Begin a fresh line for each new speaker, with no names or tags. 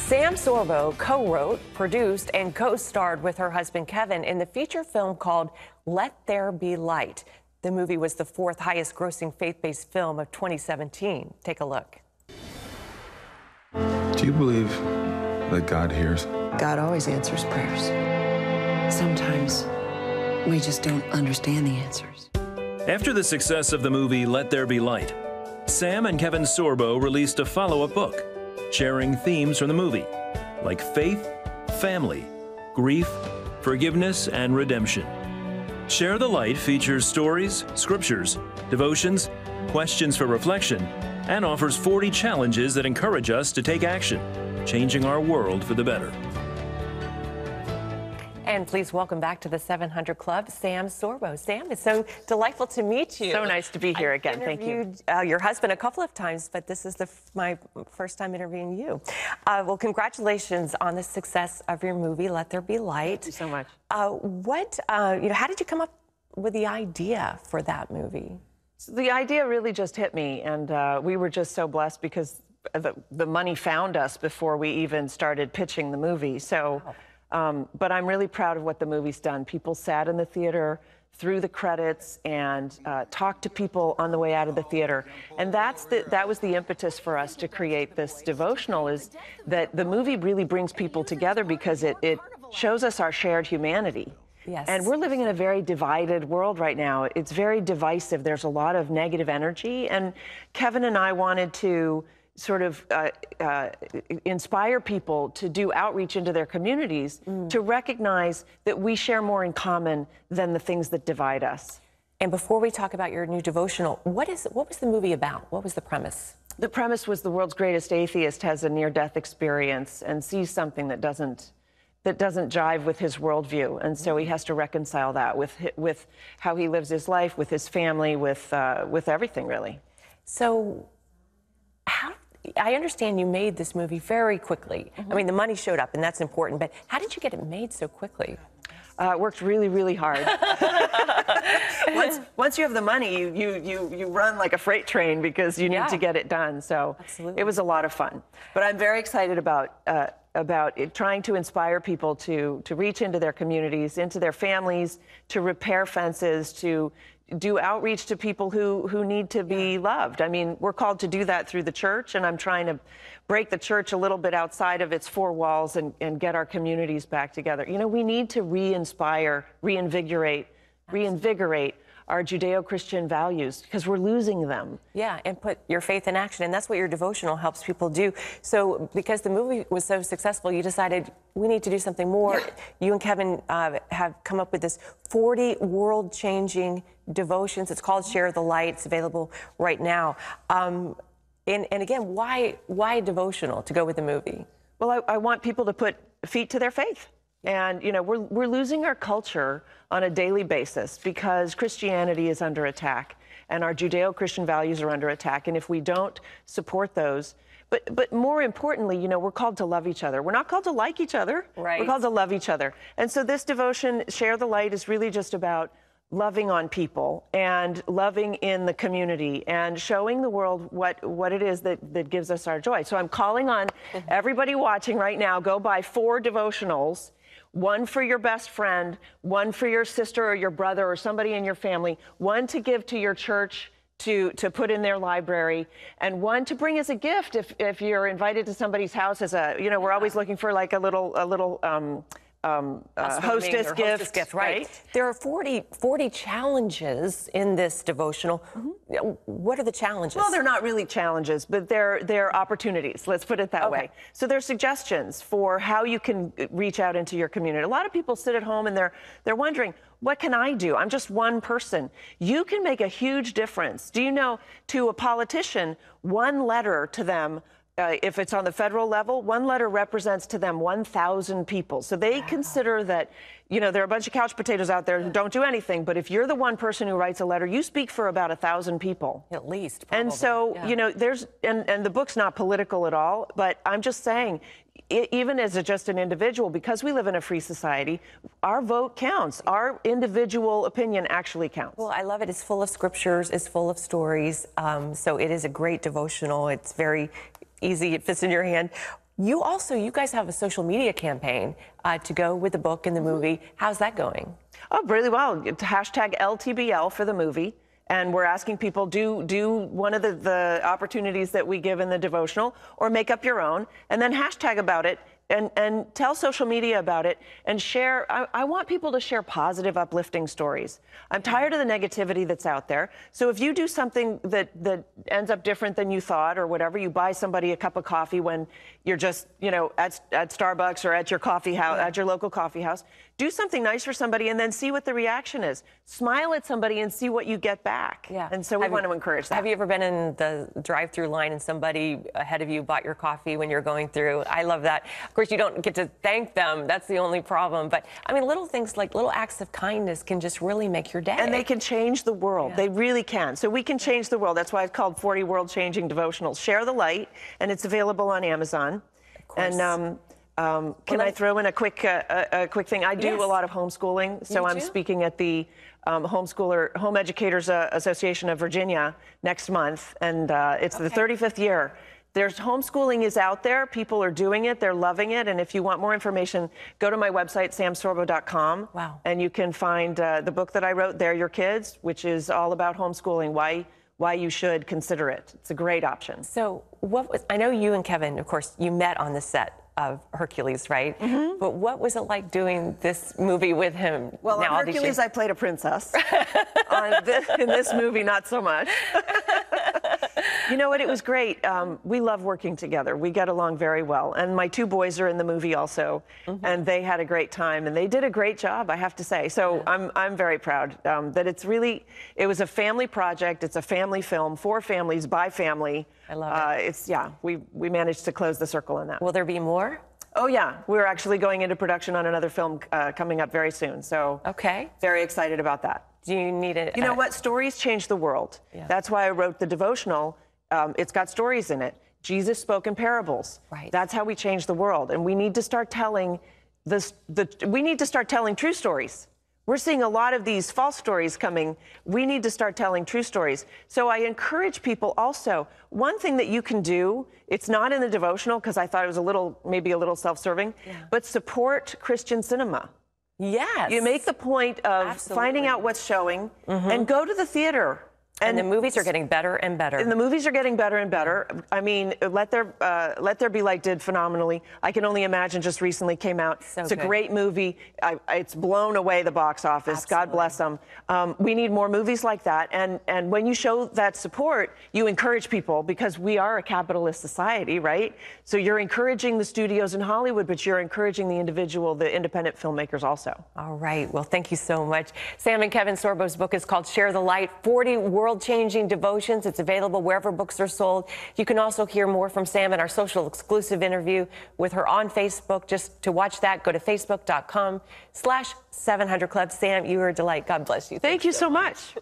Sam Sorbo co-wrote, produced, and co-starred with her husband Kevin in the feature film called Let There Be Light. The movie was the fourth highest grossing faith-based film of 2017. Take a look.
Do you believe that God hears?
God always answers prayers. Sometimes we just don't understand the answers.
After the success of the movie Let There Be Light, Sam and Kevin Sorbo released a follow-up book, sharing themes from the movie, like faith, family, grief, forgiveness, and redemption. Share the Light features stories, scriptures, devotions, questions for reflection, and offers 40 challenges that encourage us to take action, changing our world for the better.
And please welcome back to the 700 Club, Sam Sorbo. Sam, it's so delightful to meet you.
So nice to be here again. Thank you.
I've interviewed your husband a couple of times, but this is my first time interviewing you. Well, congratulations on the success of your movie, Let There Be Light.
Thank you so much.
How did you come up with the idea for that movie?
So the idea really just hit me, and we were just so blessed because the money found us before we even started pitching the movie. So.
Wow.
But I'm really proud of what the movie's done. People sat in the theater through the credits and talked to people on the way out of the theater. And that was the impetus for us to create this devotional, is that the movie really brings people together because it shows us our shared humanity.
Yes.
And we're living in a very divided world right now. It's very divisive. There's a lot of negative energy. And Kevin and I wanted to sort of inspire people to do outreach into their communities, to recognize that we share more in common than the things that divide us.
And before we talk about your new devotional, what was the movie about? What was the premise?
The premise was the world's greatest atheist has a near-death experience and sees something that doesn't jive with his worldview, and so he has to reconcile that with how he lives his life, with his family, with everything, really.
So, I understand you made this movie very quickly. I mean, the money showed up, and that's important, but how did you get it made so quickly?
Worked really, really hard. Once you have the money, you run like a freight train because you need to get it done. So
absolutely.
It was a lot of fun. But I'm very excited about trying to inspire people to reach into their communities, into their families, to repair fences, to do outreach to people who need to be loved. I mean, we're called to do that through the church, and I'm trying to break the church a little bit outside of its four walls and get our communities back together. You know, we need to re-inspire, reinvigorate our Judeo-Christian values because we're losing them.
Yeah, and put your faith in action, and that's what your devotional helps people do. So because the movie was so successful, you decided we need to do something more. Yeah. You and Kevin have come up with this 40 world-changing devotions. It's called Share the Light. It's available right now. And again, why devotional to go with the movie?
Well, I want people to put feet to their faith. And, you know, we're losing our culture on a daily basis because Christianity is under attack and our Judeo-Christian values are under attack. And if we don't support those, but more importantly, you know, we're called to love each other. We're not called to like each other.
Right.
We're called to love each other. And so this devotion, Share the Light, is really just about loving on people and loving in the community and showing the world what it is that gives us our joy. So I'm calling on everybody watching right now, go buy 4 devotionals. One for your best friend, one for your sister or your brother or somebody in your family, one to give to your church to put in their library, and one to bring as a gift if you're invited to somebody's house as a, you know, we're always looking for like a little hostess gift,
right? There are 40 challenges in this devotional. What are the challenges?
Well, they're not really challenges, but they're opportunities. Let's put it that way. So they're suggestions for how you can reach out into your community. A lot of people sit at home and they're wondering, what can I do? I'm just one person. You can make a huge difference. Do you know, to a politician, one letter to them, if it's on the federal level, one letter represents to them 1,000 people. So they consider that, you know, there are a bunch of couch potatoes out there who don't do anything, but if you're the one person who writes a letter, you speak for about 1,000 people.
At least, probably.
And so, you know, and the book's not political at all, but I'm just saying, even as just an individual, because we live in a free society, our vote counts. Our individual opinion actually counts.
Well, I love it. It's full of scriptures. It's full of stories. So it is a great devotional. It's very easy. It fits in your hand. You guys have a social media campaign to go with the book and the movie. How's that going?
Oh, really well. It's hashtag LTBL for the movie. And we're asking people, do one of the opportunities that we give in the devotional, or make up your own, and then hashtag about it. And tell social media about it and share. I want people to share positive, uplifting stories. I'm tired of the negativity that's out there. So if you do something that ends up different than you thought or whatever, you buy somebody a cup of coffee when you're just, at Starbucks or at your coffee house, at your local coffee house, do something nice for somebody and then see what the reaction is. Smile at somebody and see what you get back.
Yeah.
And so we want to encourage that.
Have you ever been in the drive-through line and somebody ahead of you bought your coffee when you're going through? I love that. Of course, you don't get to thank them. That's the only problem. But I mean, little things like little acts of kindness can just really make your day.
And they can change the world. Yeah. They really can. So we can change the world. That's why it's called 40 World-Changing Devotionals. Share the Light, and it's available on Amazon.
Of course.
And can I throw in a quick thing? I do a lot of homeschooling, so I'm speaking at the Home Educators Association of Virginia next month, and it's the 35th year. There's homeschooling is out there. People are doing it. They're loving it. And if you want more information, go to my website, samsorbo.com.
Wow.
And you can find the book that I wrote, They're Your Kids, which is all about homeschooling, why you should consider it. It's a great option.
So I know you and Kevin, of course, you met on the set of Hercules, right? Mm-hmm. But what was it like doing this movie with him?
Well, on Hercules, I played a princess. In this movie, not so much. You know what? It was great. We love working together. We get along very well. And my two boys are in the movie also, and they had a great time. And they did a great job, I have to say. So I'm very proud that it was a family project. It's a family film for families by family.
I love it.
We managed to close the circle on that.
Will there be more?
Oh, yeah. We're actually going into production on another film coming up very soon. So very excited about that.
Do you need it?
You know what? Stories change the world. Yeah. That's why I wrote the devotional. It's got stories in it. Jesus spoke in parables.
Right.
That's how we change the world. And we need to start telling true stories. We're seeing a lot of these false stories coming. We need to start telling true stories. So I encourage people also, one thing that you can do, it's not in the devotional because I thought it was maybe a little self-serving, but support Christian cinema.
Yes.
You make the point of finding out what's showing and go to the theater.
And the movies are getting better and better.
And the movies are getting better and better. I mean, Let There Be Light did phenomenally. I Can Only Imagine just recently came out. It's a great movie. It's blown away the box office.
Absolutely.
God bless them. We need more movies like that. And when you show that support, you encourage people because we are a capitalist society, right? So you're encouraging the studios in Hollywood, but you're encouraging the independent filmmakers also.
All right. Well, thank you so much. Sam and Kevin Sorbo's book is called Share the Light, 40 World-Changing Devotions. It's available wherever books are sold. You can also hear more from Sam in our social exclusive interview with her on Facebook. Just to watch that, go to facebook.com/700 Club. Sam, you are a delight. God bless you.
Thank you so much.